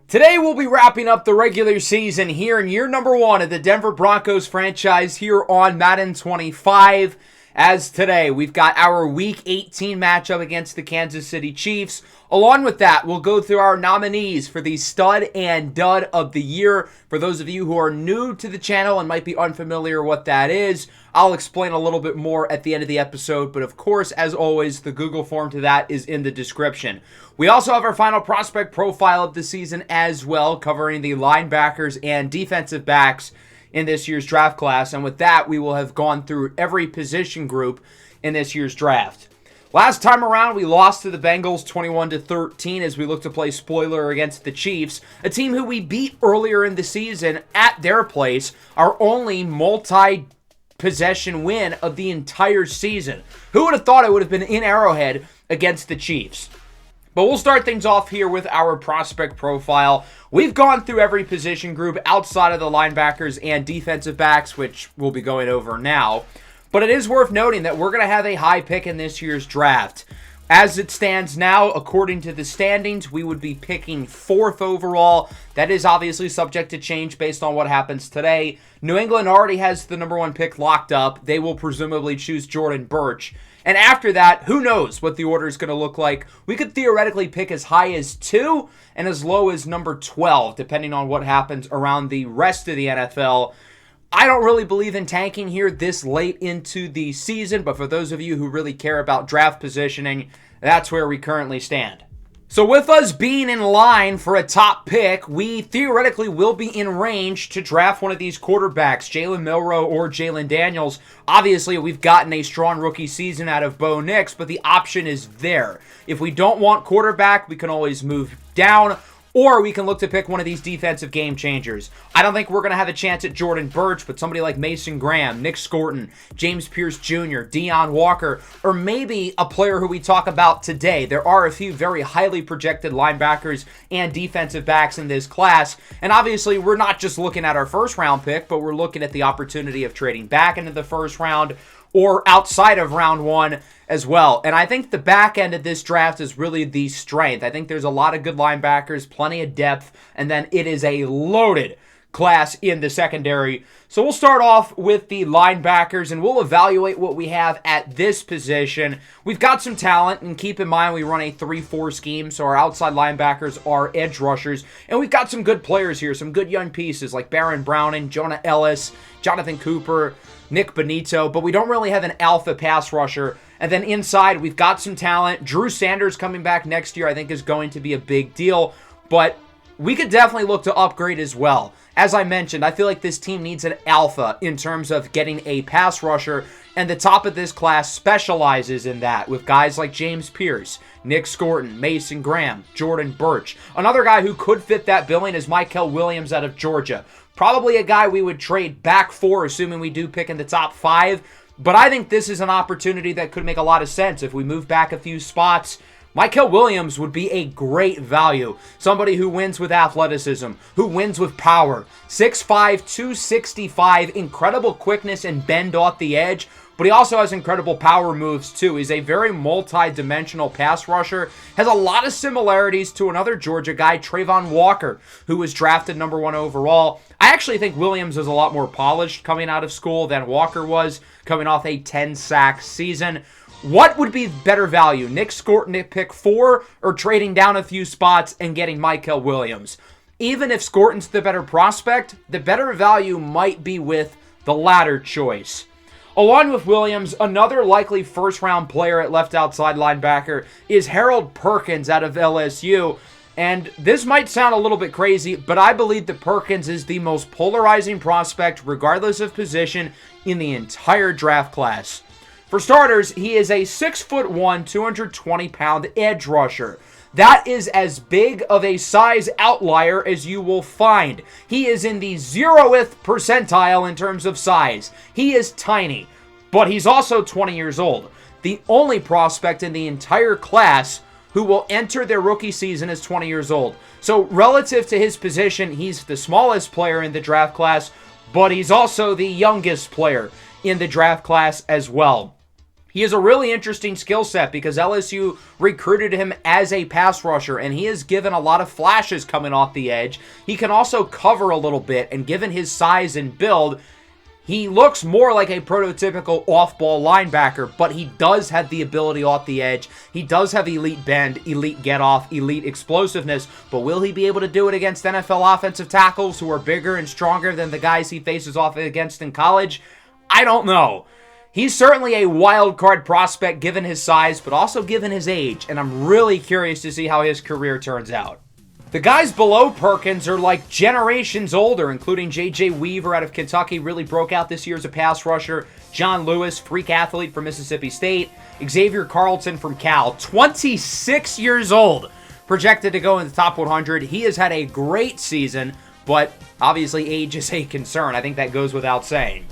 Today we'll be wrapping up the regular season here in year number 1 of the Denver Broncos franchise here on Madden 25. As today we've got our Week 18 matchup against the Kansas City Chiefs. Along with that, we'll go through our nominees for the Stud and Dud of the Year. For those of you who are new to the channel and might be unfamiliar what that is, I'll explain a little bit more at the end of the episode. But of course, as always, the Google form to that is in the description. We also have our final prospect profile of the season as well, covering the linebackers and defensive backs in this year's draft class. And with that, we will have gone through every position group in this year's draft. Last time around, we lost to the Bengals 21-13 as we look to play spoiler against the Chiefs, a team who we beat earlier in the season at their place, our only multi-possession win of the entire season. Who would have thought it would have been in Arrowhead against the Chiefs? But we'll start things off here with our prospect profile. We've gone through every position group outside of the linebackers and defensive backs, which we'll be going over now. But it is worth noting that we're going to have a high pick in this year's draft. As it stands now, according to the standings, we would be picking 4th overall. That is obviously subject to change based on what happens today. New England already has the number 1 pick locked up. They will presumably choose Jordan Burch. And after that, who knows what the order is going to look like. We could theoretically pick as high as 2 and as low as number 12, depending on what happens around the rest of the NFL. I don't really believe in tanking here this late into the season, but for those of you who really care about draft positioning, that's where we currently stand. So with us being in line for a top pick, we theoretically will be in range to draft one of these quarterbacks, Jalen Milroe or Jalen Daniels. Obviously, we've gotten a strong rookie season out of Bo Nix, but the option is there. If we don't want quarterback, we can always move down, or we can look to pick one of these defensive game changers. I don't think we're going to have a chance at Jordan Burch, but somebody like Mason Graham, Nick Scorton, James Pierce Jr., Deion Walker, or maybe a player who we talk about today. There are a few very highly projected linebackers and defensive backs in this class, and obviously we're not just looking at our first round pick, but we're looking at the opportunity of trading back into the first round or outside of round 1 as well. And I think the back end of this draft is really the strength. I think there's a lot of good linebackers, plenty of depth, and then it is a loaded class in the secondary. So we'll start off with the linebackers, and we'll evaluate what we have at this position. We've got some talent, and keep in mind we run a 3-4 scheme, so our outside linebackers are edge rushers. And we've got some good players here, some good young pieces like Baron Browning, Jonah Ellis, Jonathan Cooper, Nick Benito, but we don't really have an alpha pass rusher. And then inside, we've got some talent. Drew Sanders coming back next year, I think, is going to be a big deal. But we could definitely look to upgrade as well. As I mentioned, I feel like this team needs an alpha in terms of getting a pass rusher, and the top of this class specializes in that with guys like James Pierce, Nick Scorton, Mason Graham, Jordan Burch. Another guy who could fit that billing is Mykel Williams out of Georgia. Probably a guy we would trade back for, assuming we do pick in the top 5. But I think this is an opportunity that could make a lot of sense if we move back a few spots. Mykel Williams would be a great value. Somebody who wins with athleticism, who wins with power. 6'5", 265, incredible quickness and bend off the edge. But he also has incredible power moves too. He's a very multi-dimensional pass rusher. Has a lot of similarities to another Georgia guy, Trayvon Walker, who was drafted number 1 overall. I actually think Williams is a lot more polished coming out of school than Walker was, coming off a 10-sack season. What would be better value, Nick Scorton at pick 4 or trading down a few spots and getting Mykel Williams? Even if Scorton's the better prospect, the better value might be with the latter choice. Along with Williams, another likely first-round player at left outside linebacker is Harold Perkins out of LSU. And this might sound a little bit crazy, but I believe that Perkins is the most polarizing prospect, regardless of position, in the entire draft class. For starters, he is a 6'1", 220-pound edge rusher. That is as big of a size outlier as you will find. He is in the 0th percentile in terms of size. He is tiny, but he's also 20 years old. The only prospect in the entire class who will enter their rookie season is 20 years old. So relative to his position, he's the smallest player in the draft class, but he's also the youngest player in the draft class as well. He has a really interesting skill set because LSU recruited him as a pass rusher, and he has given a lot of flashes coming off the edge. He can also cover a little bit, and given his size and build, he looks more like a prototypical off-ball linebacker, but he does have the ability off the edge. He does have elite bend, elite get-off, elite explosiveness, but will he be able to do it against NFL offensive tackles who are bigger and stronger than the guys he faces off against in college? I don't know. He's certainly a wild card prospect given his size, but also given his age, and I'm really curious to see how his career turns out. The guys below Perkins are like generations older, including J.J. Weaver out of Kentucky, really broke out this year as a pass rusher. John Lewis, freak athlete from Mississippi State. Xavier Carlton from Cal, 26 years old, projected to go in the top 100. He has had a great season, but obviously age is a concern. I think that goes without saying.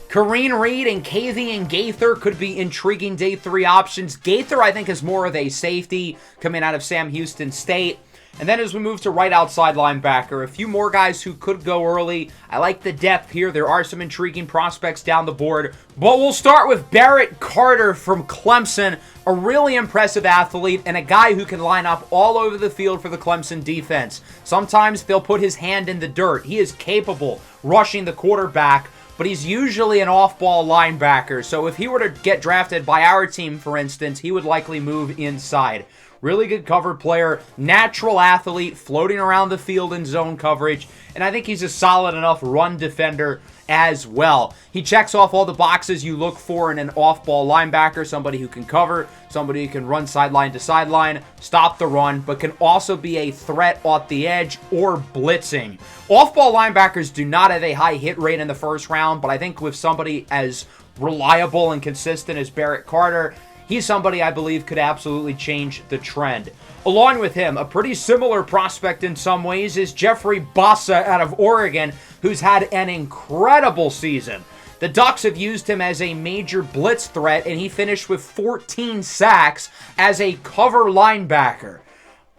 Kareem Reed and Kavian Gaither could be intriguing day 3 options. Gaither, I think, is more of a safety coming out of Sam Houston State. And then as we move to right outside linebacker, a few more guys who could go early. I like the depth here. There are some intriguing prospects down the board. But we'll start with Barrett Carter from Clemson, a really impressive athlete and a guy who can line up all over the field for the Clemson defense. Sometimes they'll put his hand in the dirt. He is capable rushing the quarterback, but he's usually an off-ball linebacker. So if he were to get drafted by our team, for instance, he would likely move inside. Really good cover player, natural athlete, floating around the field in zone coverage, and I think he's a solid enough run defender as well. He checks off all the boxes you look for in an off-ball linebacker, somebody who can cover, somebody who can run sideline to sideline, stop the run, but can also be a threat off the edge or blitzing. Off-ball linebackers do not have a high hit rate in the first round, but I think with somebody as reliable and consistent as Barrett Carter, he's somebody I believe could absolutely change the trend. Along with him, a pretty similar prospect in some ways is Jeffrey Bassa out of Oregon, who's had an incredible season. The Ducks have used him as a major blitz threat, and he finished with 14 sacks as a cover linebacker.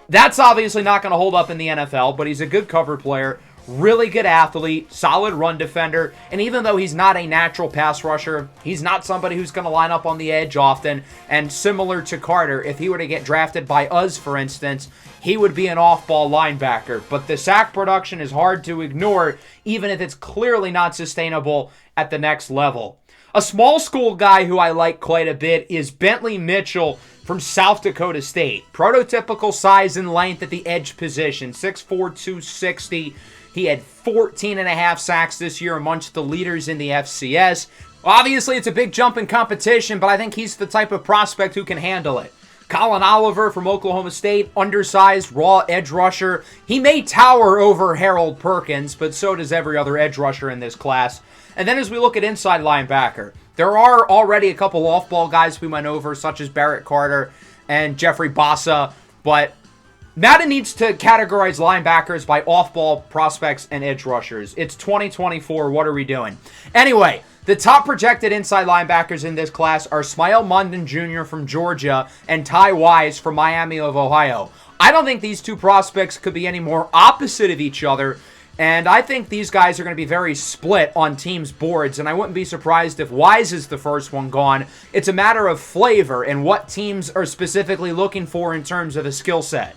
That's obviously not going to hold up in the NFL, but he's a good cover player. Really good athlete, solid run defender, and even though he's not a natural pass rusher, he's not somebody who's going to line up on the edge often, and similar to Carter, if he were to get drafted by us, for instance, he would be an off-ball linebacker, but the sack production is hard to ignore, even if it's clearly not sustainable at the next level. A small school guy who I like quite a bit is Bentley Mitchell from South Dakota State. Prototypical size and length at the edge position, 6'4", 260. He had 14.5 sacks this year amongst the leaders in the FCS. Obviously, it's a big jump in competition, but I think he's the type of prospect who can handle it. Colin Oliver from Oklahoma State, undersized, raw edge rusher. He may tower over Harold Perkins, but so does every other edge rusher in this class. And then as we look at inside linebacker, there are already a couple off-ball guys we went over, such as Barrett Carter and Jeffrey Bassa, but Madden needs to categorize linebackers by off-ball prospects and edge rushers. It's 2024. What are we doing? Anyway, the top projected inside linebackers in this class are Smael Mondon Jr. from Georgia and Ty Wise from Miami of Ohio. I don't think these two prospects could be any more opposite of each other, and I think these guys are going to be very split on teams' boards, and I wouldn't be surprised if Wise is the first one gone. It's a matter of flavor and what teams are specifically looking for in terms of a skill set.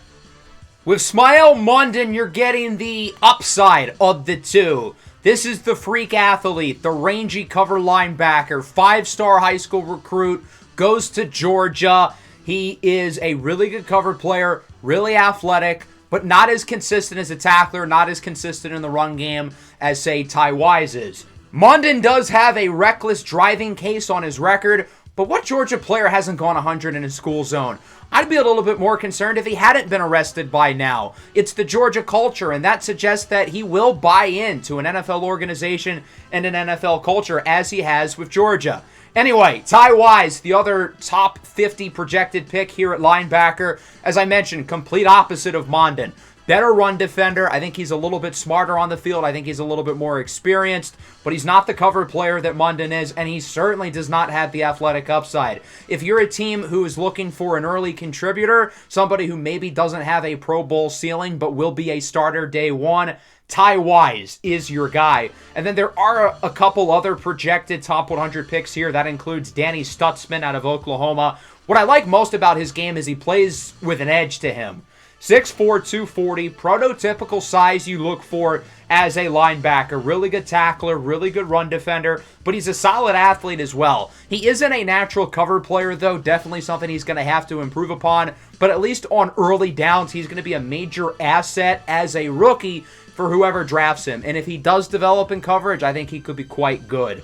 With Smael Mondon, you're getting the upside of the two. This is the freak athlete, the rangy cover linebacker, 5-star high school recruit, goes to Georgia. He is a really good cover player, really athletic, but not as consistent as a tackler, not as consistent in the run game as, say, Ty Wise is. Mondon does have a reckless driving case on his record, but what Georgia player hasn't gone 100 in his school zone? I'd be a little bit more concerned if he hadn't been arrested by now. It's the Georgia culture, and that suggests that he will buy into an NFL organization and an NFL culture, as he has with Georgia. Anyway, Ty Wise, the other top 50 projected pick here at linebacker. As I mentioned, complete opposite of Mondon. better run defender. I think he's a little bit smarter on the field. I think he's a little bit more experienced, but he's not the cover player that Munden is, and he certainly does not have the athletic upside. If you're a team who is looking for an early contributor, somebody who maybe doesn't have a Pro Bowl ceiling but will be a starter day one, Ty Wise is your guy. And then there are a couple other projected top 100 picks here. That includes Danny Stutzman out of Oklahoma. What I like most about his game is he plays with an edge to him. 6'4", 240, prototypical size you look for as a linebacker. Really good tackler, really good run defender, but he's a solid athlete as well. He isn't a natural cover player, though. Definitely something he's going to have to improve upon, but at least on early downs, he's going to be a major asset as a rookie for whoever drafts him. And if he does develop in coverage, I think he could be quite good.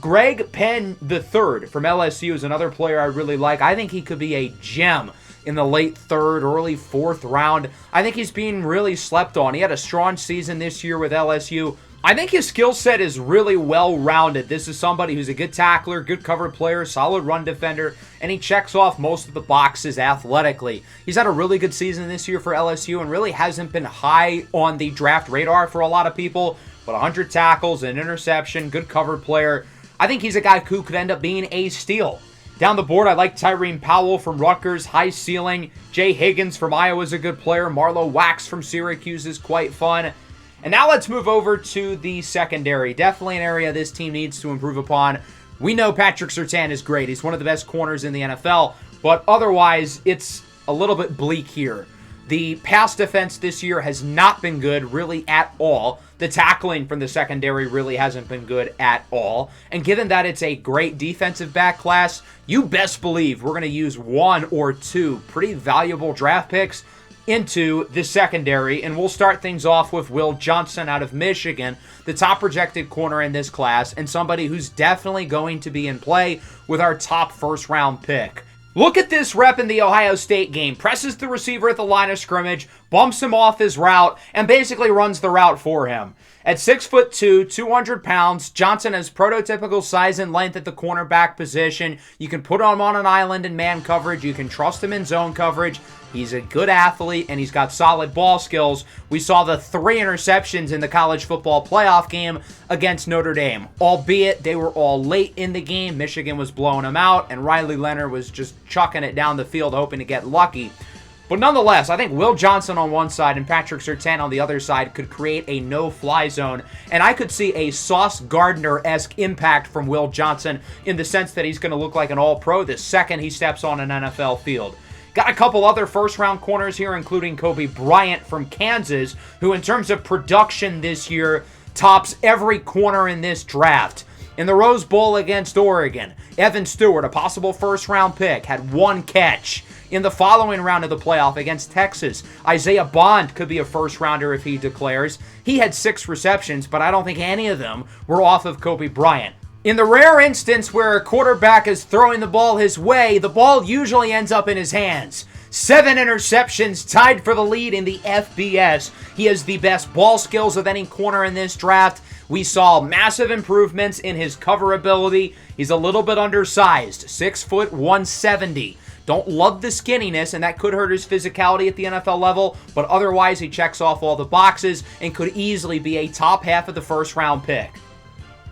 Greg Penn III from LSU is another player I really like. I think he could be a gem in the late third, early fourth round. I think he's being really slept on. He had a strong season this year with LSU. I think his skill set is really well-rounded. This is somebody who's a good tackler, good cover player, solid run defender, and he checks off most of the boxes athletically. He's had a really good season this year for LSU and really hasn't been high on the draft radar for a lot of people, but 100 tackles, an interception, good cover player. I think he's a guy who could end up being a steal. Down the board, I like Tyreen Powell from Rutgers, high ceiling. Jay Higgins from Iowa is a good player. Marlo Wax from Syracuse is quite fun. And now let's move over to the secondary. Definitely an area this team needs to improve upon. We know Patrick Surtain is great. He's one of the best corners in the NFL, but otherwise, it's a little bit bleak here. The pass defense this year has not been good, really, at all. The tackling from the secondary really hasn't been good at all. And given that it's a great defensive back class, you best believe we're going to use one or two pretty valuable draft picks into the secondary. And we'll start things off with Will Johnson out of Michigan, the top projected corner in this class, and somebody who's definitely going to be in play with our top first-round pick. Look at this rep in the Ohio State game. Presses the receiver at the line of scrimmage, bumps him off his route, and basically runs the route for him. At 6'2", 200 pounds, Johnson has prototypical size and length at the cornerback position. You can put him on an island in man coverage. You can trust him in zone coverage. He's a good athlete, and he's got solid ball skills. We saw the 3 interceptions in the college football playoff game against Notre Dame, albeit they were all late in the game. Michigan was blowing them out, and Riley Leonard was just chucking it down the field, hoping to get lucky. But nonetheless, I think Will Johnson on one side and Patrick Surtain on the other side could create a no-fly zone, and I could see a Sauce Gardner-esque impact from Will Johnson in the sense that he's going to look like an all-pro the second he steps on an NFL field. Got a couple other first-round corners here, including Kobe Bryant from Kansas, who in terms of production this year tops every corner in this draft. In the Rose Bowl against Oregon, Evan Stewart, a possible first-round pick, had 1 catch. In the following round of the playoff against Texas, Isaiah Bond could be a first-rounder if he declares. He had 6 receptions, but I don't think any of them were off of Kobe Bryant. In the rare instance where a quarterback is throwing the ball his way, the ball usually ends up in his hands. 7 interceptions, tied for the lead in the FBS. He has the best ball skills of any corner in this draft. We saw massive improvements in his cover ability. He's a little bit undersized, 6 foot 170. Don't love the skinniness, and that could hurt his physicality at the NFL level, but otherwise he checks off all the boxes and could easily be a top half of the first-round pick.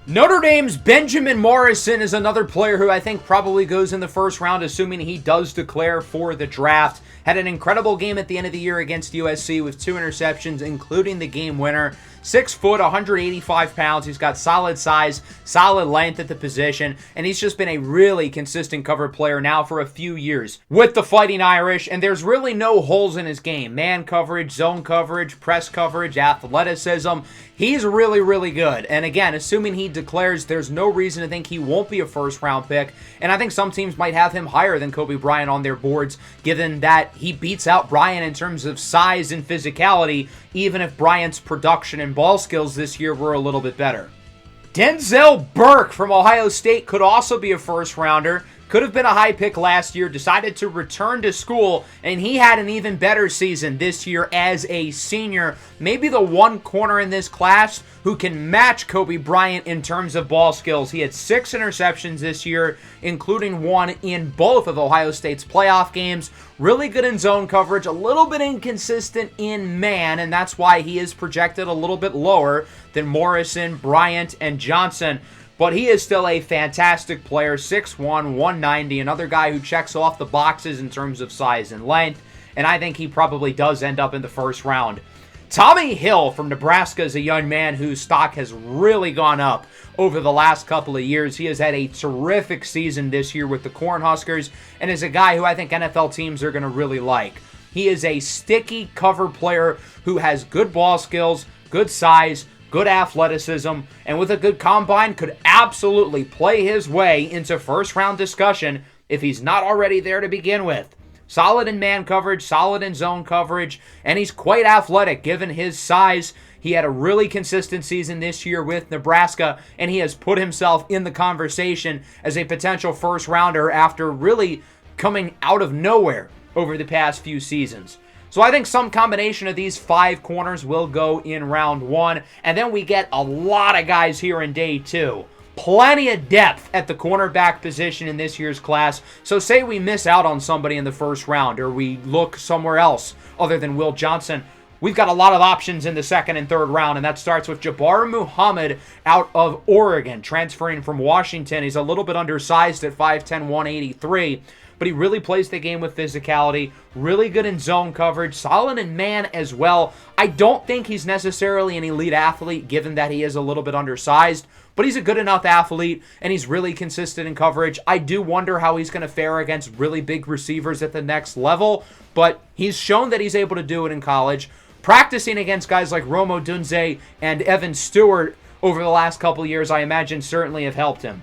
Notre Dame's Benjamin Morrison is another player who I think probably goes in the first round, assuming he does declare for the draft. Had an incredible game at the end of the year against USC with 2 interceptions, including the game winner. 6 foot, 185 pounds. He's got solid size, solid length at the position, and he's just been a really consistent cover player now for a few years with the Fighting Irish, and there's really no holes in his game. Man coverage, zone coverage, press coverage, athleticism. He's really, really good. And again, assuming he declares, there's no reason to think he won't be a first-round pick, and I think some teams might have him higher than Kobe Bryant on their boards, given that he beats out Bryant in terms of size and physicality, even if Bryant's production and ball skills this year were a little bit better. Denzel Burke from Ohio State could also be a first-rounder. could have been a high pick last year, decided to return to school, and he had an even better season this year as a senior. Maybe the one corner in this class who can match Kobe Bryant in terms of ball skills. He had 6 interceptions this year, including 1 in both of Ohio State's playoff games. Really good in zone coverage, a little bit inconsistent in man, and that's why he is projected a little bit lower than Morrison, Bryant, and Johnson. But he is still a fantastic player, 6'1", 190, another guy who checks off the boxes in terms of size and length, and I think he probably does end up in the first round. Tommy Hill from Nebraska is a young man whose stock has really gone up over the last couple of years. He has had a terrific season this year with the Cornhuskers and is a guy who I think NFL teams are going to really like. He is a sticky cover player who has good ball skills, good size, good athleticism, and with a good combine could absolutely play his way into first-round discussion if he's not already there to begin with. Solid in man coverage, solid in zone coverage, and he's quite athletic given his size. He had a really consistent season this year with Nebraska, and he has put himself in the conversation as a potential first-rounder after really coming out of nowhere over the past few seasons. So I think some combination of these 5 corners will go in round 1, and then we get a lot of guys here in day 2. Plenty of depth at the cornerback position in this year's class. So say we miss out on somebody in the first round or we look somewhere else other than Will Johnson, we've got a lot of options in the second and third round, and that starts with Jabbar Muhammad out of Oregon, transferring from Washington. He's a little bit undersized at 5'10", 183, but he really plays the game with physicality, really good in zone coverage, solid in man as well. I don't think he's necessarily an elite athlete given that he is a little bit undersized, but he's a good enough athlete, and he's really consistent in coverage. I do wonder how he's going to fare against really big receivers at the next level, but he's shown that he's able to do it in college. Practicing against guys like Rome Odunze and Evan Stewart over the last couple years, I imagine, certainly have helped him.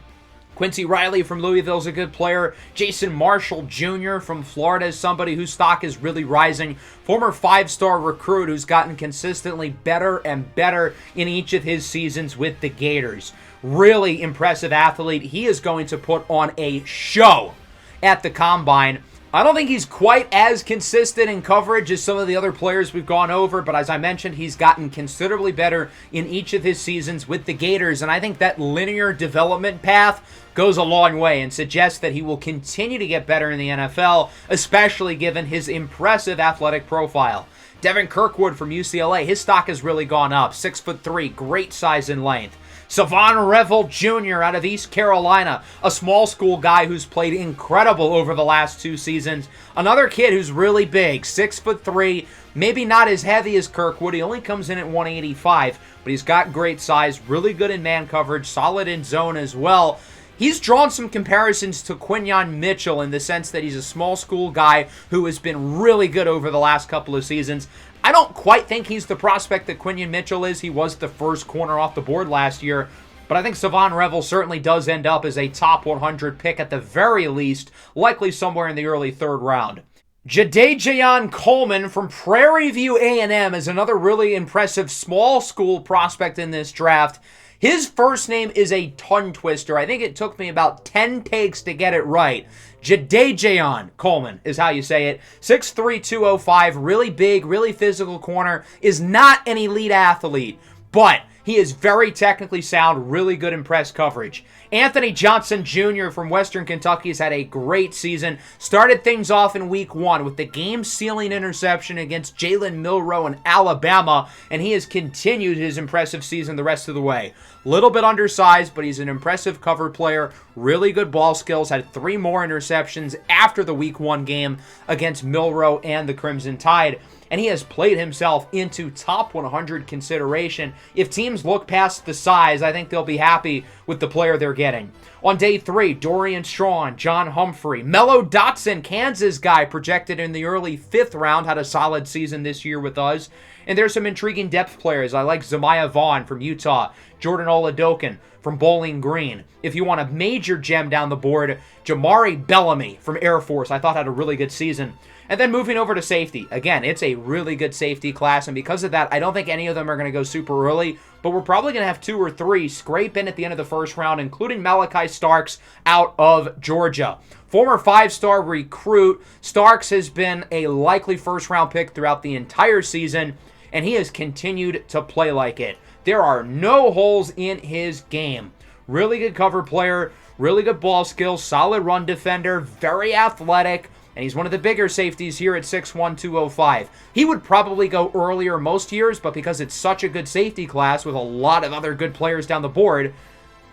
Quincy Riley from Louisville is a good player. Jason Marshall Jr. from Florida is somebody whose stock is really rising. Former 5-star recruit who's gotten consistently better and better in each of his seasons with the Gators. Really impressive athlete. He is going to put on a show at the Combine. I don't think he's quite as consistent in coverage as some of the other players we've gone over, but as I mentioned, he's gotten considerably better in each of his seasons with the Gators, and I think that linear development path goes a long way and suggests that he will continue to get better in the NFL, especially given his impressive athletic profile. Devin Kirkwood from UCLA, his stock has really gone up. 6'3", great size and length. Savon Revel Jr. out of East Carolina, a small school guy who's played incredible over the last 2 seasons. Another kid who's really big, 6'3", maybe not as heavy as Kirkwood. He only comes in at 185, but he's got great size, really good in man coverage, solid in zone as well. He's drawn some comparisons to Quinyon Mitchell in the sense that he's a small school guy who has been really good over the last couple of seasons. I don't quite think he's the prospect that Quinyon Mitchell is. He was the first corner off the board last year, but I think Savon Revel certainly does end up as a top 100 pick at the very least, likely somewhere in the early 3rd round. Jadejayon Coleman from Prairie View A&M is another really impressive small school prospect in this draft. His first name is a tongue twister. I think it took me about 10 takes to get it right. Jadejayon Coleman is how you say it. 6'3", 205, really big, really physical corner, is not an elite athlete, but he is very technically sound, really good in press coverage. Anthony Johnson Jr. from Western Kentucky has had a great season. Started things off in week 1 with the game-sealing interception against Jalen Milroe in Alabama, and he has continued his impressive season the rest of the way. Little bit undersized, but he's an impressive cover player, really good ball skills, had 3 more interceptions after the week 1 game against Milroe and the Crimson Tide. And he has played himself into top 100 consideration. If teams look past the size, I think they'll be happy with the player they're getting. On day 3, Dorian Strachan, John Humphrey, Mello Dotson, Kansas guy, projected in the early 5th round, had a solid season this year with us. And there's some intriguing depth players. I like Zemiah Vaughn from Utah, Jordan Oladokin from Bowling Green. If you want a major gem down the board, Jamari Bellamy from Air Force, I thought had a really good season. And then moving over to safety. Again, it's a really good safety class, and because of that, I don't think any of them are going to go super early, but we're probably going to have 2 or 3 scrape in at the end of the first round, including Malachi Starks out of Georgia. Former 5-star recruit, Starks has been a likely first-round pick throughout the entire season, and he has continued to play like it. There are no holes in his game. Really good cover player, really good ball skills, solid run defender, very athletic, and he's one of the bigger safeties here at 6'1", 205. He would probably go earlier most years, but because it's such a good safety class with a lot of other good players down the board,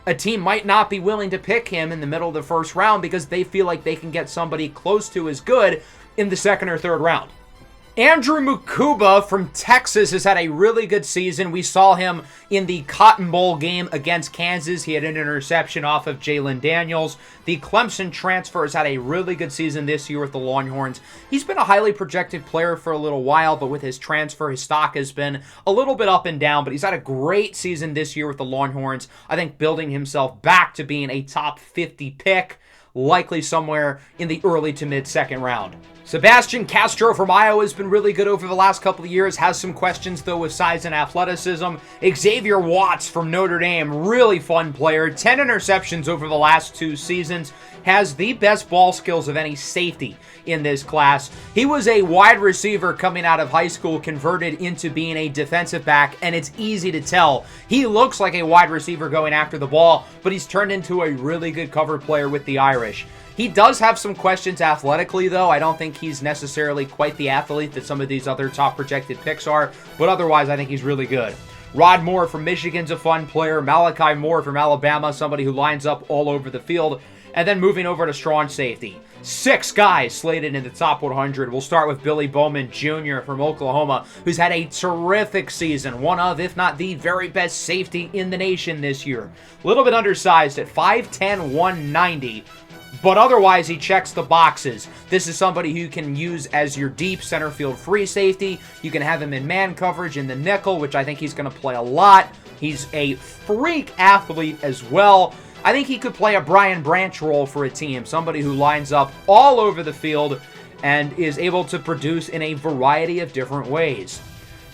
a team might not be willing to pick him in the middle of the first round because they feel like they can get somebody close to as good in the second or third round. Andrew Mukuba from Texas has had a really good season. We saw him in the Cotton Bowl game against Kansas. He had an interception off of Jalen Daniels. The Clemson transfer has had a really good season this year with the Longhorns. He's been a highly projected player for a little while, but with his transfer, his stock has been a little bit up and down, but he's had a great season this year with the Longhorns. I think building himself back to being a top 50 pick, likely somewhere in the early to mid-second round. Sebastian Castro from Iowa has been really good over the last couple of years, has some questions though with size and athleticism. Xavier Watts from Notre Dame, really fun player, 10 interceptions over the last 2 seasons, has the best ball skills of any safety in this class. He was a wide receiver coming out of high school, converted into being a defensive back, and it's easy to tell. He looks like a wide receiver going after the ball, but he's turned into a really good cover player with the Irish. He does have some questions athletically, though. I don't think he's necessarily quite the athlete that some of these other top projected picks are, but otherwise I think he's really good. Rod Moore from Michigan's a fun player. Malachi Moore from Alabama, somebody who lines up all over the field. And then moving over to strong safety. 6 guys slated in the top 100. We'll start with Billy Bowman Jr. from Oklahoma, who's had a terrific season. One of, if not the very best safety in the nation this year. A little bit undersized at 5'10", 190. But otherwise, he checks the boxes. This is somebody who you can use as your deep center field free safety. You can have him in man coverage in the nickel, which I think he's going to play a lot. He's a freak athlete as well. I think he could play a Brian Branch role for a team, somebody who lines up all over the field and is able to produce in a variety of different ways.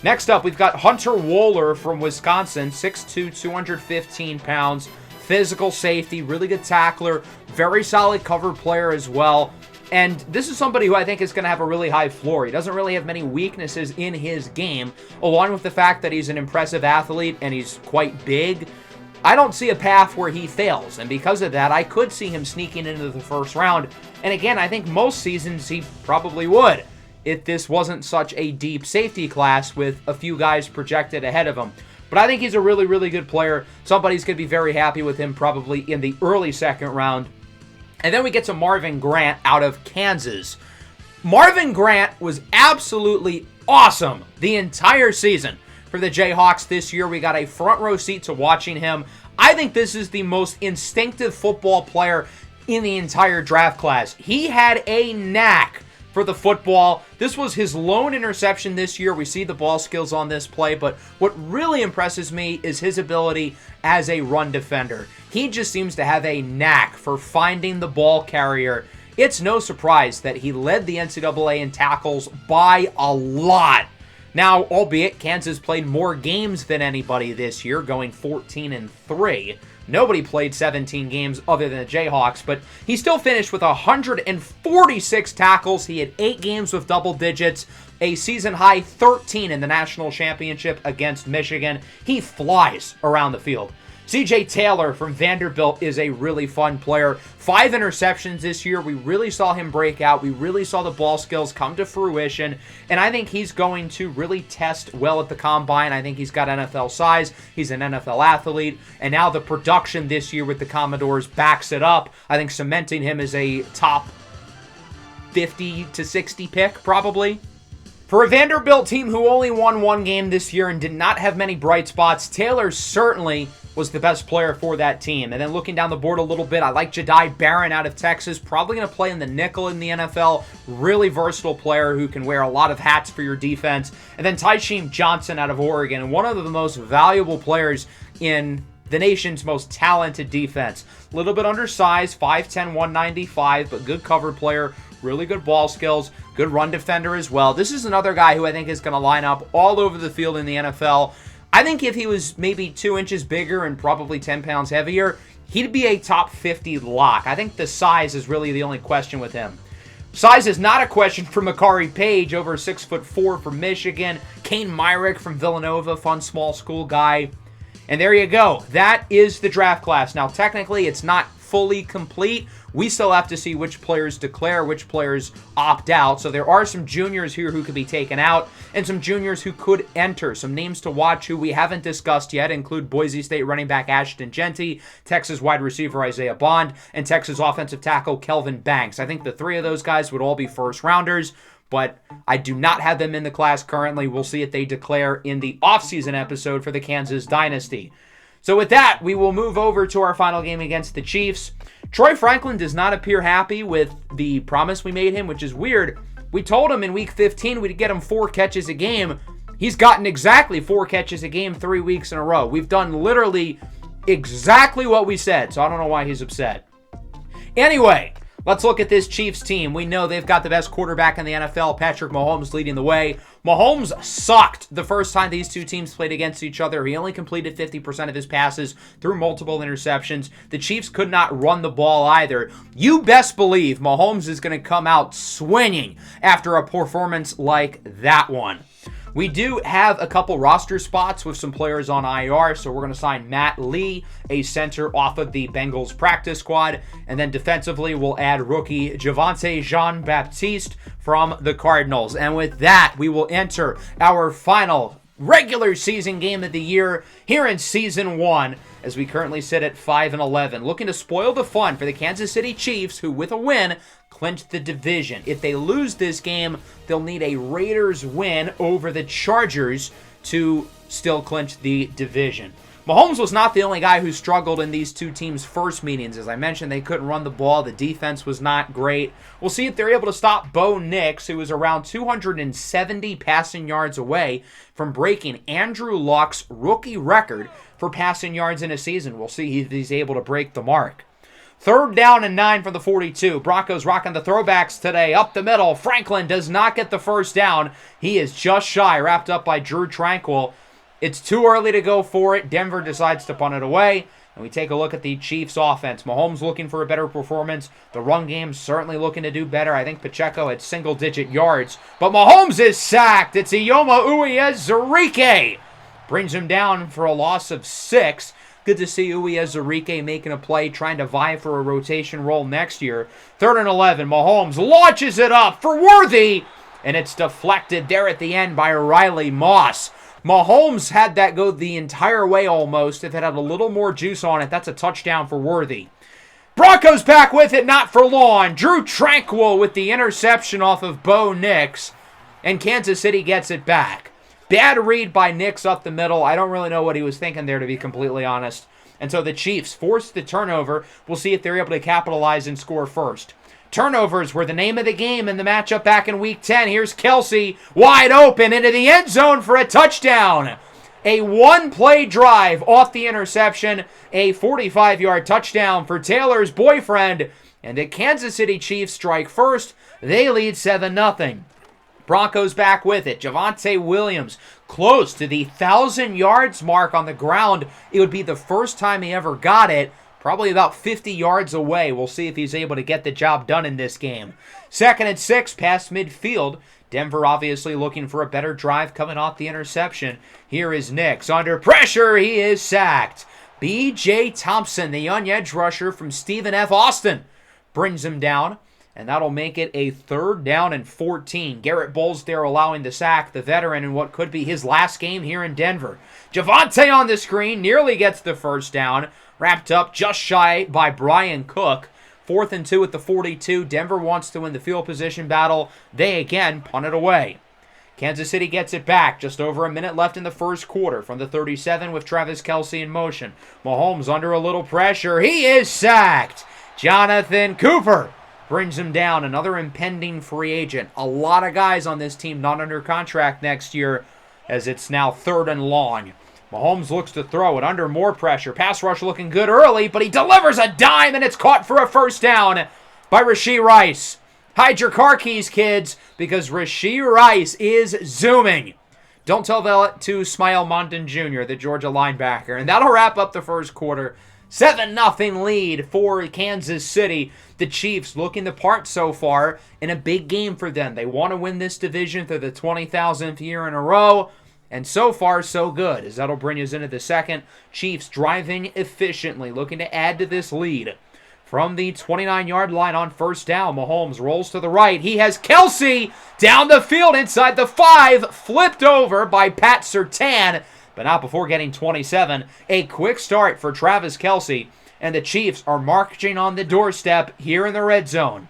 Next up, we've got Hunter Wohler from Wisconsin, 6'2", 215 pounds. Physical safety, really good tackler, very solid cover player as well. And this is somebody who I think is going to have a really high floor. He doesn't really have many weaknesses in his game, along with the fact that he's an impressive athlete and he's quite big. I don't see a path where he fails, and because of that, I could see him sneaking into the first round. And again, I think most seasons he probably would, if this wasn't such a deep safety class with a few guys projected ahead of him. But I think he's a really, really good player. Somebody's going to be very happy with him probably in the early second round. And then we get to Marvin Grant out of Kansas. Marvin Grant was absolutely awesome the entire season for the Jayhawks this year. We got a front row seat to watching him. I think this is the most instinctive football player in the entire draft class. He had a knack for the football. This was his lone interception this year. We see the ball skills on this play, but what really impresses me is his ability as a run defender. He just seems to have a knack for finding the ball carrier. It's no surprise that he led the NCAA in tackles by a lot. Now, albeit Kansas played more games than anybody this year, going 14-3. Nobody played 17 games other than the Jayhawks, but he still finished with 146 tackles. He had 8 games with double digits, a season-high 13 in the national championship against Michigan. He flies around the field. C.J. Taylor from Vanderbilt is a really fun player. 5 interceptions this year. We really saw him break out. We really saw the ball skills come to fruition. And I think he's going to really test well at the combine. I think he's got NFL size. He's an NFL athlete. And now the production this year with the Commodores backs it up. I think cementing him as a top 50 to 60 pick, probably. For a Vanderbilt team who only won 1 game this year and did not have many bright spots, Taylor certainly was the best player for that team. And then looking down the board a little bit, I like Jedi Barron out of Texas. Probably going to play in the nickel in the NFL. Really versatile player who can wear a lot of hats for your defense. And then Tysheem Johnson out of Oregon. And one of the most valuable players in the nation's most talented defense. A little bit undersized, 5'10", 195, but good cover player. really good ball skills, good run defender as well. This is another guy who I think is going to line up all over the field in the NFL. I think if he was maybe 2 inches bigger and probably 10 pounds heavier, he'd be a top 50 lock. I think the size is really the only question with him. Size is not a question for Makari Page, over 6'4" from Michigan. Kane Myrick from Villanova, fun small school guy. And there you go. That is the draft class. Now, technically, it's not fully complete. We still have to see which players declare, which players opt out. So there are some juniors here who could be taken out and some juniors who could enter. Some names to watch who we haven't discussed yet include Boise State running back Ashton Jeanty, Texas wide receiver Isaiah Bond, and Texas offensive tackle Kelvin Banks. I think the 3 of those guys would all be first rounders, but I do not have them in the class currently. We'll see if they declare in the offseason episode for the Kansas Dynasty. So with that, we will move over to our final game against the Chiefs. Troy Franklin does not appear happy with the promise we made him, which is weird. We told him in week 15 we'd get him 4 catches a game. He's gotten exactly 4 catches a game 3 weeks in a row. We've done literally exactly what we said, so I don't know why he's upset. Anyway, let's look at this Chiefs team. We know they've got the best quarterback in the NFL, Patrick Mahomes, leading the way. Mahomes sucked the first time these two teams played against each other. He only completed 50% of his passes through multiple interceptions. The Chiefs could not run the ball either. You best believe Mahomes is going to come out swinging after a performance like that one. We do have a couple roster spots with some players on IR, so we're going to sign Matt Lee, a center off of the Bengals practice squad, and then defensively we'll add rookie Javonte Jean-Baptiste from the Cardinals. And with that, we will enter our final regular season game of the year here in Season 1, as we currently sit at 5-11, looking to spoil the fun for the Kansas City Chiefs, who with a win clinched the division. If they lose this game, they'll need a Raiders win over the Chargers to still clinch the division. Mahomes was not the only guy who struggled in these two teams' first meetings. As I mentioned, they couldn't run the ball. The defense was not great. We'll see if they're able to stop Bo Nix, who was around 270 passing yards away from breaking Andrew Luck's rookie record for passing yards in a season. We'll see if he's able to break the mark. 3rd down and 9 from the 42. Broncos rocking the throwbacks today. Up the middle. Franklin does not get the first down. He is just shy, wrapped up by Drew Tranquill. It's too early to go for it. Denver decides to punt it away. And we take a look at the Chiefs offense. Mahomes looking for a better performance. The run game certainly looking to do better. I think Pacheco had single-digit yards. But Mahomes is sacked. It's Ioma Uwazurike. Brings him down for a loss of 6. Good to see Uwazurike making a play, trying to vie for a rotation role next year. 3rd and 11. Mahomes launches it up for Worthy. And it's deflected there at the end by Riley Moss. Mahomes had that go the entire way almost. If it had a little more juice on it, that's a touchdown for Worthy. Broncos back with it, not for long. Drew Tranquill with the interception off of Bo Nix. And Kansas City gets it back. Bad read by Nix up the middle. I don't really know what he was thinking there, to be completely honest. And so the Chiefs force the turnover. We'll see if they're able to capitalize and score first. Turnovers were the name of the game in the matchup back in Week 10. Here's Kelce, wide open into the end zone for a touchdown. A one-play drive off the interception, a 45-yard touchdown for Taylor's boyfriend. And the Kansas City Chiefs strike first. They lead 7-0. Broncos back with it. Javonte Williams close to the 1,000 yards mark on the ground. It would be the first time he ever got it. Probably about 50 yards away. We'll see if he's able to get the job done in this game. 2nd and 6 past midfield. Denver obviously looking for a better drive coming off the interception. Here is Nix. Under pressure, he is sacked. B.J. Thompson, the young edge rusher from Stephen F. Austin, brings him down. And that'll make it a 3rd down and 14. Garrett Bowles there allowing the sack, the veteran in what could be his last game here in Denver. Javonte on the screen, nearly gets the first down. Wrapped up just shy by Brian Cook. 4th and 2 at the 42. Denver wants to win the field position battle. They again punt it away. Kansas City gets it back. Just over a minute left in the first quarter from the 37 with Travis Kelce in motion. Mahomes under a little pressure. He is sacked. Jonathan Cooper brings him down. Another impending free agent. A lot of guys on this team not under contract next year, as it's now 3rd and long. Mahomes looks to throw it under more pressure. Pass rush looking good early, but he delivers a dime, and it's caught for a first down by Rashee Rice. Hide your car keys, kids, because Rashee Rice is zooming. Don't tell that to Smile Mondon Jr., the Georgia linebacker. And that'll wrap up the first quarter. 7-0 lead for Kansas City. The Chiefs looking the part so far in a big game for them. They want to win this division for the 20,000th year in a row. And so far, so good, as that'll bring us into the second. Chiefs driving efficiently, looking to add to this lead. From the 29-yard line on first down, Mahomes rolls to the right. He has Kelce down the field inside the 5, flipped over by Pat Surtain, but not before getting 27. A quick start for Travis Kelce, and the Chiefs are marching on the doorstep here in the red zone.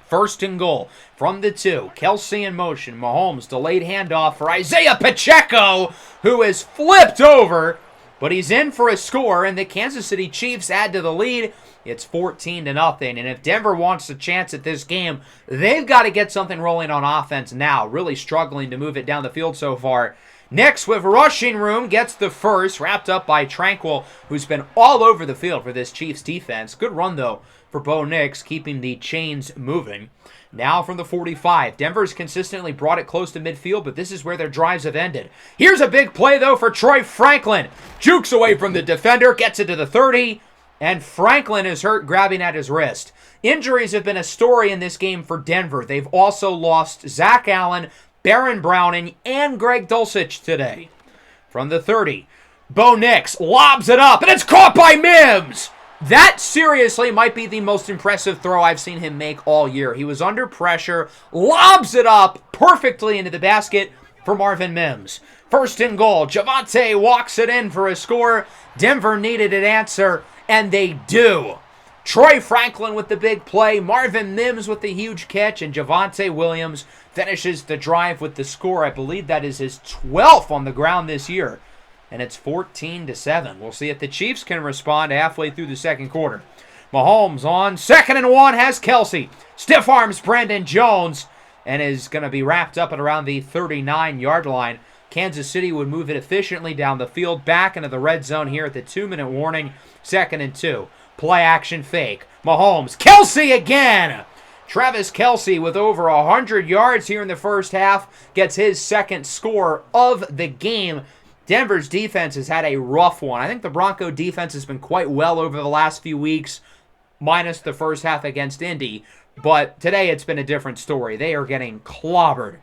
First and goal from the 2. Kelce in motion. Mahomes delayed handoff for Isaiah Pacheco, who is flipped over, but he's in for a score, and the Kansas City Chiefs add to the lead. It's 14-0, and if Denver wants a chance at this game, they've got to get something rolling on offense now. Really struggling to move it down the field so far. Next, with rushing room, gets the first, wrapped up by Tranquil, who's been all over the field for this Chiefs defense. Good run, though, for Bo Nix, keeping the chains moving. Now from the 45. Denver's consistently brought it close to midfield, but this is where their drives have ended. Here's a big play, though, for Troy Franklin. Jukes away from the defender, gets it to the 30. And Franklin is hurt, grabbing at his wrist. Injuries have been a story in this game for Denver. They've also lost Zach Allen, Baron Browning, and Greg Dulcich today. From the 30, Bo Nix lobs it up, and it's caught by Mims! That seriously might be the most impressive throw I've seen him make all year. He was under pressure, lobs it up perfectly into the basket for Marvin Mims. First and goal, Javonte walks it in for a score. Denver needed an answer, and they do. Troy Franklin with the big play, Marvin Mims with the huge catch, and Javonte Williams finishes the drive with the score. I believe that is his 12th on the ground this year, and it's 14-7. We'll see if the Chiefs can respond halfway through the second quarter. Mahomes on 2nd and 1 has Kelce. Stiff arms Brandon Jones, and is going to be wrapped up at around the 39-yard line. Kansas City would move it efficiently down the field, back into the red zone here at the 2-minute warning. 2nd and 2. Play action fake. Mahomes. Kelce again! Travis Kelce with over 100 yards here in the first half gets his second score of the game. Denver's defense has had a rough one. I think the Bronco defense has been quite well over the last few weeks, minus the first half against Indy. But today it's been a different story. They are getting clobbered.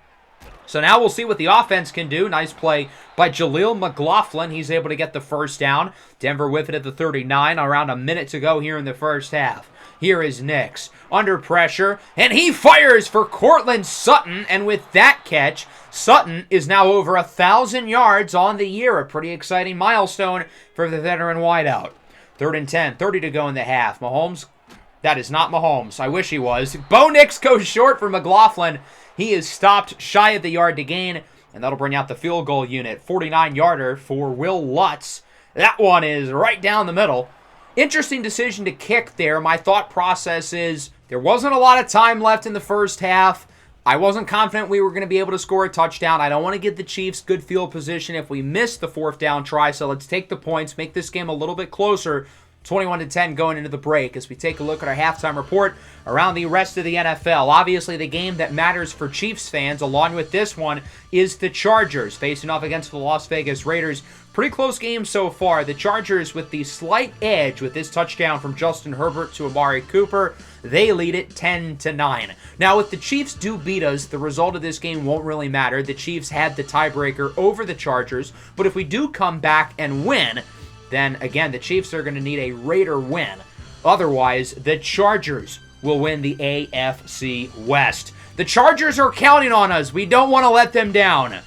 So now we'll see what the offense can do. Nice play by Jaleel McLaughlin. He's able to get the first down. Denver with it at the 39, around a minute to go here in the first half. Here is Nix under pressure, and he fires for Cortland Sutton. And with that catch, Sutton is now over 1,000 yards on the year. A pretty exciting milestone for the veteran wideout. 3rd and 10, 30 to go in the half. Mahomes, that is not Mahomes. I wish he was. Bo Nix goes short for McLaughlin. He is stopped shy of the yard to gain, and that'll bring out the field goal unit. 49-yarder for Will Lutz. That one is right down the middle. Interesting decision to kick there. My thought process is there wasn't a lot of time left in the first half. I wasn't confident we were going to be able to score a touchdown. I don't want to give the Chiefs good field position if we miss the 4th down try, so let's take the points, make this game a little bit closer. 21-10 going into the break as we take a look at our halftime report around the rest of the NFL. Obviously, the game that matters for Chiefs fans, along with this one, is the Chargers facing off against the Las Vegas Raiders. Pretty close game so far. The Chargers with the slight edge with this touchdown from Justin Herbert to Amari Cooper. They lead it 10-9. Now, if the Chiefs do beat us, the result of this game won't really matter. The Chiefs had the tiebreaker over the Chargers, but if we do come back and win, then again, the Chiefs are going to need a Raider win. Otherwise, the Chargers will win the AFC West. The Chargers are counting on us. We don't want to let them down.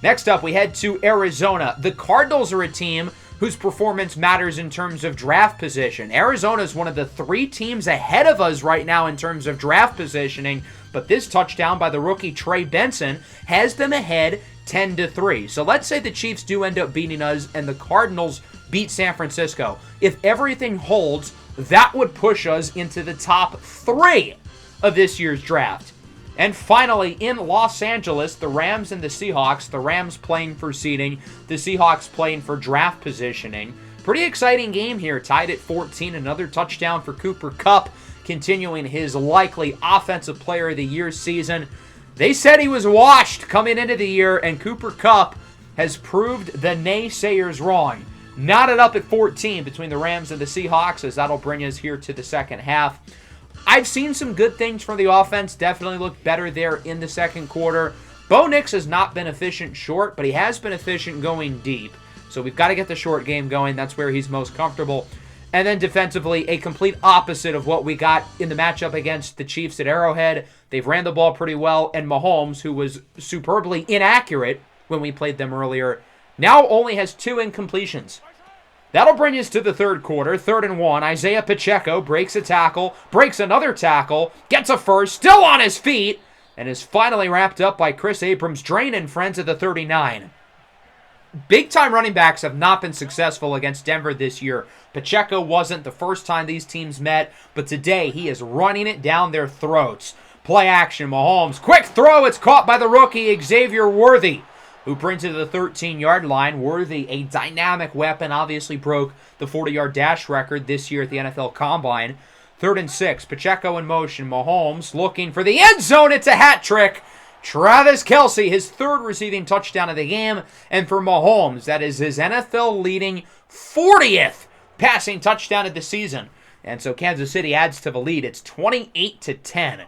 Next up, we head to Arizona. The Cardinals are a team whose performance matters in terms of draft position. Arizona is one of the 3 teams ahead of us right now in terms of draft positioning, but this touchdown by the rookie Trey Benson has them ahead 10-3. So let's say the Chiefs do end up beating us and the Cardinals beat San Francisco. If everything holds, that would push us into the top 3 of this year's draft. And finally, in Los Angeles, the Rams and the Seahawks. The Rams playing for seeding, the Seahawks playing for draft positioning. Pretty exciting game here, tied at 14. Another touchdown for Cooper Kupp continuing his likely Offensive Player of the Year season. They said he was washed coming into the year, and Cooper Kupp has proved the naysayers wrong. Knotted up at 14 between the Rams and the Seahawks, as that'll bring us here to the second half. I've seen some good things from the offense. Definitely looked better there in the second quarter. Bo Nix has not been efficient short, but he has been efficient going deep. So we've got to get the short game going. That's where he's most comfortable. And then defensively, a complete opposite of what we got in the matchup against the Chiefs at Arrowhead. They've ran the ball pretty well, and Mahomes, who was superbly inaccurate when we played them earlier, now only has 2 incompletions. That'll bring us to the third quarter, 3rd and 1. Isaiah Pacheco breaks a tackle, breaks another tackle, gets a first, still on his feet, and is finally wrapped up by Chris Abrams, draining friends at the 39. Big-time running backs have not been successful against Denver this year. Pacheco wasn't the first time these teams met, but today he is running it down their throats. Play action, Mahomes. Quick throw, it's caught by the rookie, Xavier Worthy, who brings it to the 13-yard line. Worthy, a dynamic weapon, obviously broke the 40-yard dash record this year at the NFL Combine. 3rd and 6, Pacheco in motion. Mahomes looking for the end zone. It's a hat trick. Travis Kelce, his 3rd receiving touchdown of the game. And for Mahomes, that is his NFL-leading 40th passing touchdown of the season. And so Kansas City adds to the lead. It's 28-10.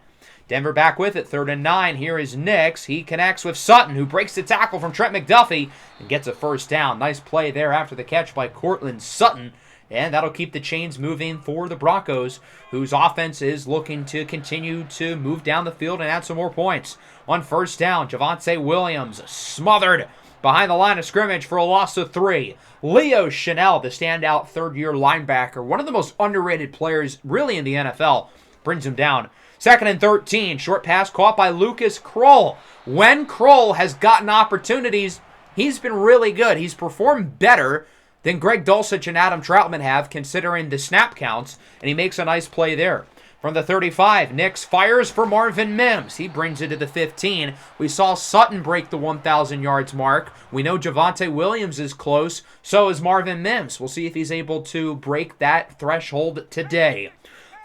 Denver back with it, 3rd and 9. Here is Nix. He connects with Sutton, who breaks the tackle from Trent McDuffie and gets a first down. Nice play there after the catch by Cortland Sutton. And that'll keep the chains moving for the Broncos, whose offense is looking to continue to move down the field and add some more points. On first down, Javonte Williams smothered behind the line of scrimmage for a loss of 3. Leo Chanel, the standout 3rd-year linebacker, one of the most underrated players really in the NFL, brings him down. 2nd and 13, short pass caught by Lucas Kroll. When Kroll has gotten opportunities, he's been really good. He's performed better than Greg Dulcich and Adam Troutman have, considering the snap counts, and he makes a nice play there. From the 35, Nix fires for Marvin Mims. He brings it to the 15. We saw Sutton break the 1,000 yards mark. We know Javonte Williams is close. So is Marvin Mims. We'll see if he's able to break that threshold today.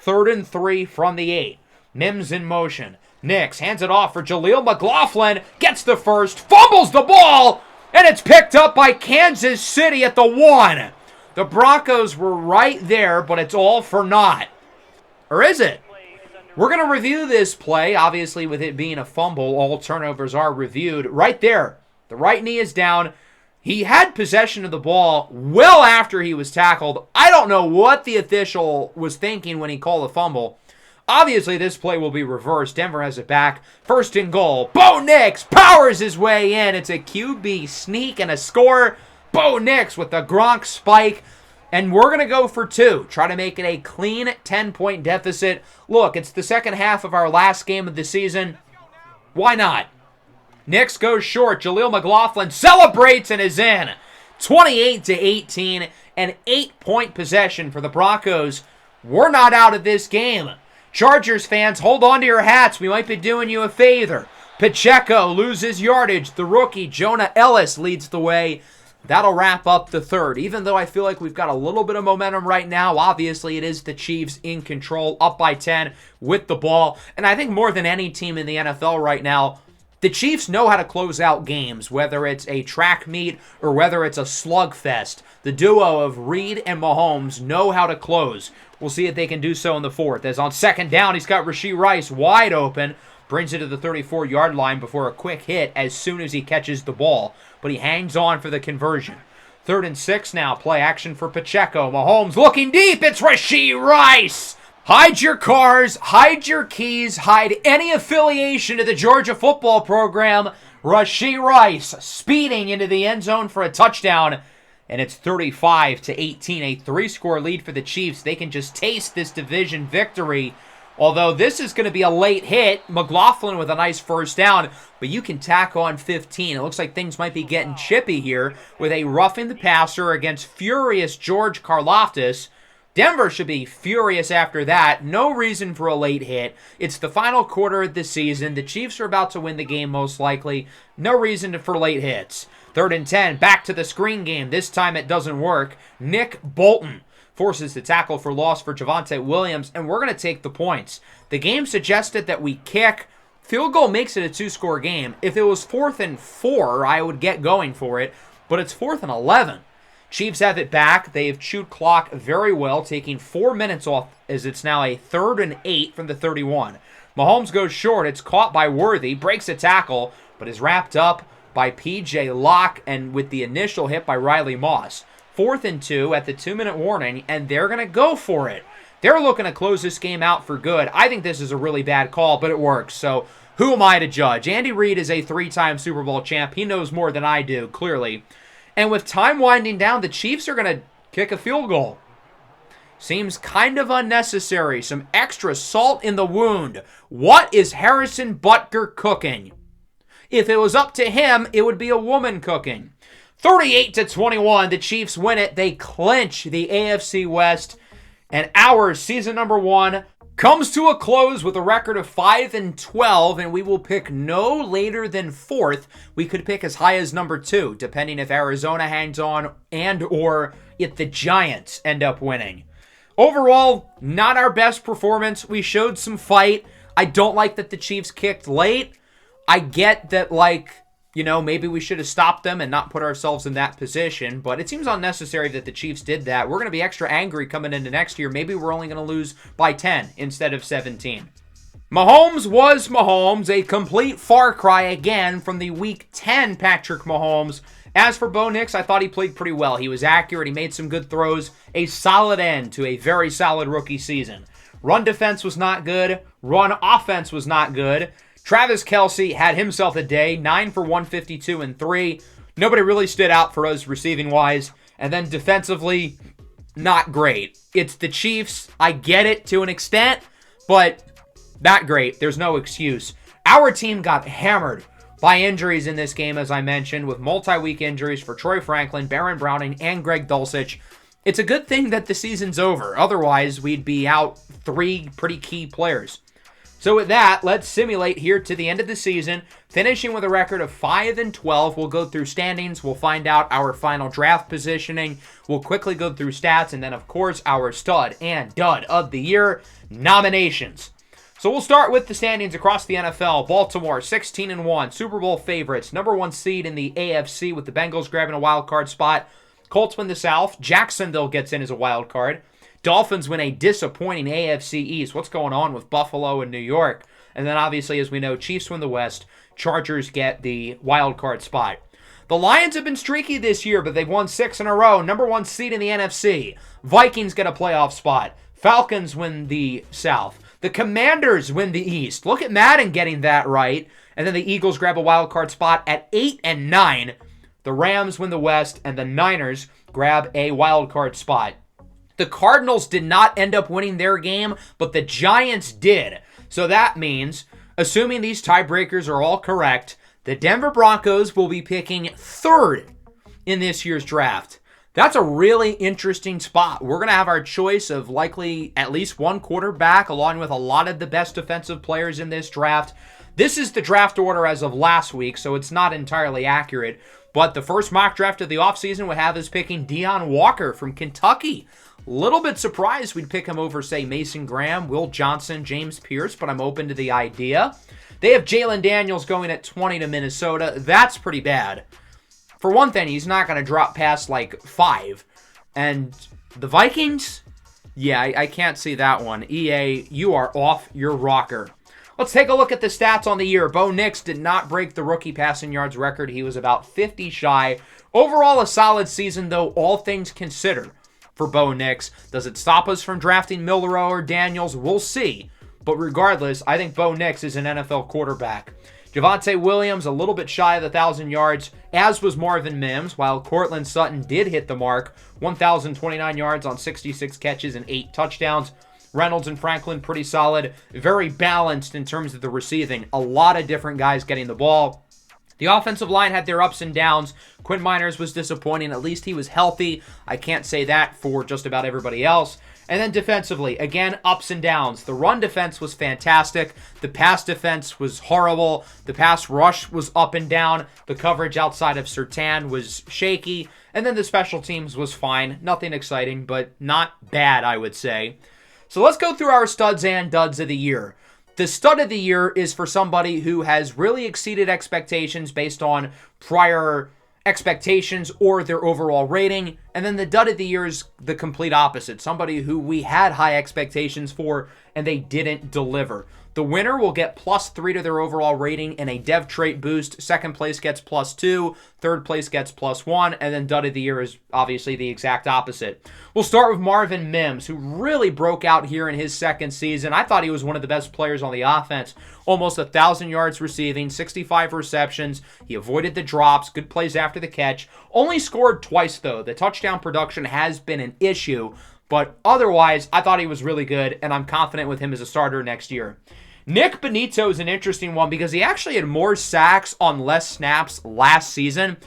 3rd and 3 from the 8. Mims in motion. Nix hands it off for Jaleel McLaughlin. Gets the first. Fumbles the ball. And it's picked up by Kansas City at the 1. The Broncos were right there, but it's all for naught. Or is it? We're going to review this play. Obviously, with it being a fumble, all turnovers are reviewed. Right there, the right knee is down. He had possession of the ball well after he was tackled. I don't know what the official was thinking when he called a fumble. Obviously, this play will be reversed. Denver has it back. 1st and goal. Bo Nix powers his way in. It's a QB sneak and a score. Bo Nix with the Gronk spike. And we're going to go for 2. Try to make it a clean 10-point deficit. Look, it's the second half of our last game of the season. Why not? Nix goes short. Jaleel McLaughlin celebrates and is in. 28-18. An 8-point possession for the Broncos. We're not out of this game. Chargers fans, hold on to your hats. We might be doing you a favor. Pacheco loses yardage. The rookie, Jonah Ellis, leads the way. That'll wrap up the 3rd. Even though I feel like we've got a little bit of momentum right now, obviously it is the Chiefs in control, up by 10 with the ball. And I think more than any team in the NFL right now, the Chiefs know how to close out games, whether it's a track meet or whether it's a slugfest. The duo of Reed and Mahomes know how to close. We'll see if they can do so in the 4th. As on 2nd down, he's got Rashee Rice wide open. Brings it to the 34-yard line before a quick hit as soon as he catches the ball. But he hangs on for the conversion. 3rd and 6 now. Play action for Pacheco. Mahomes looking deep. It's Rashee Rice. Hide your cars. Hide your keys. Hide any affiliation to the Georgia football program. Rashee Rice speeding into the end zone for a touchdown. And it's 35-18, a 3-score lead for the Chiefs. They can just taste this division victory. Although this is going to be a late hit. McLaughlin with a nice first down. But you can tack on 15. It looks like things might be getting chippy here with a roughing the passer against furious George Karlaftis. Denver should be furious after that. No reason for a late hit. It's the final quarter of the season. The Chiefs are about to win the game most likely. No reason for late hits. 3rd and 10. Back to the screen game. This time it doesn't work. Nick Bolton forces the tackle for loss for Javonte Williams, and we're going to take the points. The game suggested that we kick. Field goal makes it a 2-score game. If it was 4th and 4, I would get going for it, but it's 4th and 11. Chiefs have it back. They have chewed clock very well, taking 4 minutes off as it's now a 3rd and 8 from the 31. Mahomes goes short. It's caught by Worthy, breaks a tackle, but is wrapped up by P.J. Locke and with the initial hit by Riley Moss. 4th and 2 at the 2-minute warning, and they're going to go for it. They're looking to close this game out for good. I think this is a really bad call, but it works. So who am I to judge? Andy Reid is a 3-time Super Bowl champ. He knows more than I do, clearly. And with time winding down, the Chiefs are going to kick a field goal. Seems kind of unnecessary. Some extra salt in the wound. What is Harrison Butker cooking? If it was up to him, it would be a woman cooking. 38-21, the Chiefs win it. They clinch the AFC West. And our season number 1 comes to a close with a record of 5-12, and we will pick no later than 4th. We could pick as high as number 2, depending if Arizona hangs on and or if the Giants end up winning. Overall, not our best performance. We showed some fight. I don't like that the Chiefs kicked late. I get that, maybe we should have stopped them and not put ourselves in that position, but it seems unnecessary that the Chiefs did that. We're going to be extra angry coming into next year. Maybe we're only going to lose by 10 instead of 17. Mahomes was Mahomes, a complete far cry again from the Week 10 Patrick Mahomes. As for Bo Nix, I thought he played pretty well. He was accurate. He made some good throws. A solid end to a very solid rookie season. Run defense was not good. Run offense was not good. Travis Kelce had himself a day, 9 for 152 and 3. Nobody really stood out for us receiving-wise. And then defensively, not great. It's the Chiefs. I get it to an extent, but not great. There's no excuse. Our team got hammered by injuries in this game, as I mentioned, with multi-week injuries for Troy Franklin, Baron Browning, and Greg Dulcich. It's a good thing that the season's over. Otherwise, we'd be out 3 pretty key players. So with that, let's simulate here to the end of the season, finishing with a record of 5-12. We'll go through standings. We'll find out our final draft positioning. We'll quickly go through stats, and then, of course, our stud and dud of the year nominations. So we'll start with the standings across the NFL. Baltimore, 16-1, Super Bowl favorites, number 1 seed in the AFC with the Bengals grabbing a wild card spot. Colts win the South. Jacksonville gets in as a wild card. Dolphins win a disappointing AFC East. What's going on with Buffalo and New York? And then obviously, as we know, Chiefs win the West. Chargers get the wild card spot. The Lions have been streaky this year, but they've won 6 in a row. Number 1 seed in the NFC. Vikings get a playoff spot. Falcons win the South. The Commanders win the East. Look at Madden getting that right. And then the Eagles grab a wild card spot at 8-9. The Rams win the West, and the Niners grab a wild card spot. The Cardinals did not end up winning their game, but the Giants did. So that means, assuming these tiebreakers are all correct, the Denver Broncos will be picking 3rd in this year's draft. That's a really interesting spot. We're going to have our choice of likely at least 1 quarterback, along with a lot of the best defensive players in this draft. This is the draft order as of last week, so it's not entirely accurate. But the first mock draft of the offseason would have us picking Deion Walker from Kentucky. Little bit surprised we'd pick him over, say, Mason Graham, Will Johnson, James Pierce, but I'm open to the idea. They have Jalen Daniels going at 20 to Minnesota. That's pretty bad. For one thing, he's not going to drop past 5. And the Vikings? Yeah, I can't see that one. EA, you are off your rocker. Let's take a look at the stats on the year. Bo Nix did not break the rookie passing yards record. He was about 50 shy. Overall, a solid season, though, all things considered, for Bo Nix. Does it stop us from drafting Milroe or Daniels? We'll see. But regardless, I think Bo Nix is an NFL quarterback. Javonte Williams, a little bit shy of the 1,000 yards, as was Marvin Mims, while Cortland Sutton did hit the mark. 1,029 yards on 66 catches and 8 touchdowns. Reynolds and Franklin, pretty solid. Very balanced in terms of the receiving. A lot of different guys getting the ball. The offensive line had their ups and downs. Quinn Miners was disappointing. At least he was healthy. I can't say that for just about everybody else. And then defensively, again, ups and downs. The run defense was fantastic. The pass defense was horrible. The pass rush was up and down. The coverage outside of Surtain was shaky. And then the special teams was fine. Nothing exciting, but not bad, I would say. So let's go through our studs and duds of the year. The stud of the year is for somebody who has really exceeded expectations based on prior expectations or their overall rating. And then the dud of the year is the complete opposite. Somebody who we had high expectations for and they didn't deliver. The winner will get +3 to their overall rating and a dev trait boost. Second place gets +2. Third place gets +1. And then dud of the year is obviously the exact opposite. We'll start with Marvin Mims, who really broke out here in his second season. I thought he was one of the best players on the offense. Almost 1,000 yards receiving, 65 receptions. He avoided the drops, good plays after the catch. Only scored twice, though. The touchdown production has been an issue. But otherwise, I thought he was really good, and I'm confident with him as a starter next year. Nick Benito is an interesting one because he actually had more sacks on less snaps last season.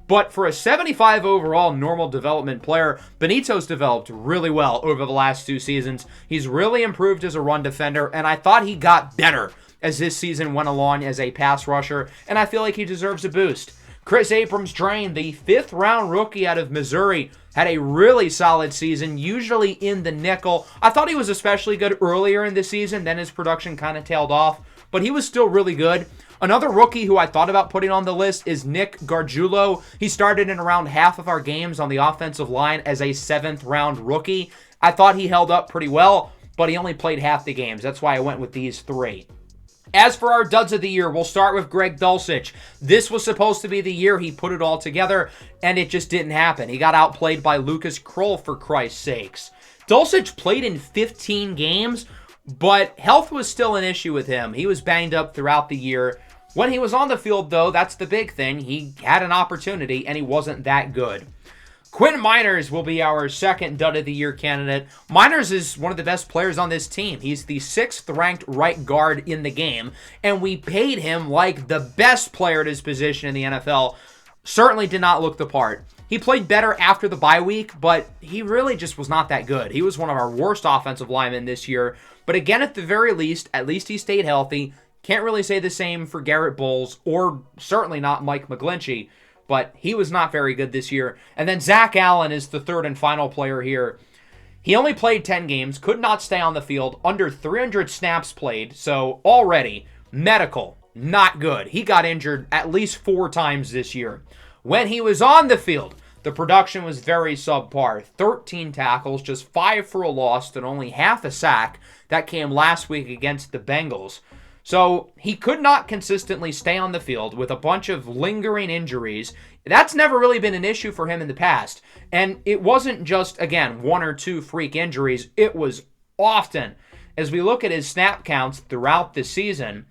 But for a 75 overall normal development player, Benito's developed really well over the last 2 seasons. He's really improved as a run defender, and I thought he got better as this season went along as a pass rusher, and I feel like he deserves a boost. Chris Abrams-Drain, the 5th-round rookie out of Missouri, had a really solid season, usually in the nickel. I thought he was especially good earlier in the season, then his production kind of tailed off, but he was still really good. Another rookie who I thought about putting on the list is Nick Gargiulo. He started in around half of our games on the offensive line as a 7th-round rookie. I thought he held up pretty well, but he only played half the games. That's why I went with these 3. As for our duds of the year, we'll start with Greg Dulcich. This was supposed to be the year he put it all together, and it just didn't happen. He got outplayed by Lucas Krull, for Christ's sakes. Dulcich played in 15 games, but health was still an issue with him. He was banged up throughout the year. When he was on the field, though, that's the big thing. He had an opportunity, and he wasn't that good. Quinn Miners will be our second dud of the year candidate. Miners is one of the best players on this team. He's the 6th-ranked right guard in the game, and we paid him like the best player at his position in the NFL. Certainly did not look the part. He played better after the bye week, but he really just was not that good. He was one of our worst offensive linemen this year. But again, at the very least, at least he stayed healthy. Can't really say the same for Garrett Bowles, or certainly not Mike McGlinchey. But he was not very good this year. And then Zach Allen is the third and final player here. He only played 10 games, could not stay on the field, under 300 snaps played, so already, medical, not good. He got injured at least 4 times this year. When he was on the field, the production was very subpar. 13 tackles, just 5 for a loss, and only half a sack. That came last week against the Bengals. So he could not consistently stay on the field with a bunch of lingering injuries. That's never really been an issue for him in the past. And it wasn't just, again, 1 or 2 freak injuries. It was often. As we look at his snap counts throughout the season,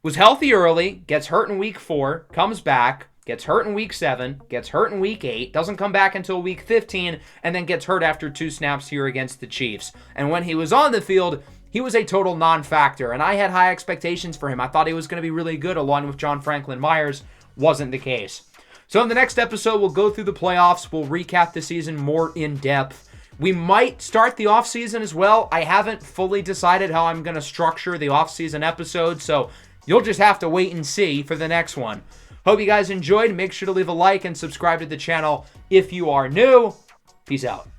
was healthy early, gets hurt in week 4, comes back, gets hurt in week 7, gets hurt in week 8, doesn't come back until week 15, and then gets hurt after 2 snaps here against the Chiefs. And when he was on the field, he was a total non-factor, and I had high expectations for him. I thought he was going to be really good along with John Franklin Myers. Wasn't the case. So in the next episode, we'll go through the playoffs. We'll recap the season more in depth. We might start the offseason as well. I haven't fully decided how I'm going to structure the offseason episode, so you'll just have to wait and see for the next one. Hope you guys enjoyed. Make sure to leave a like and subscribe to the channel if you are new. Peace out.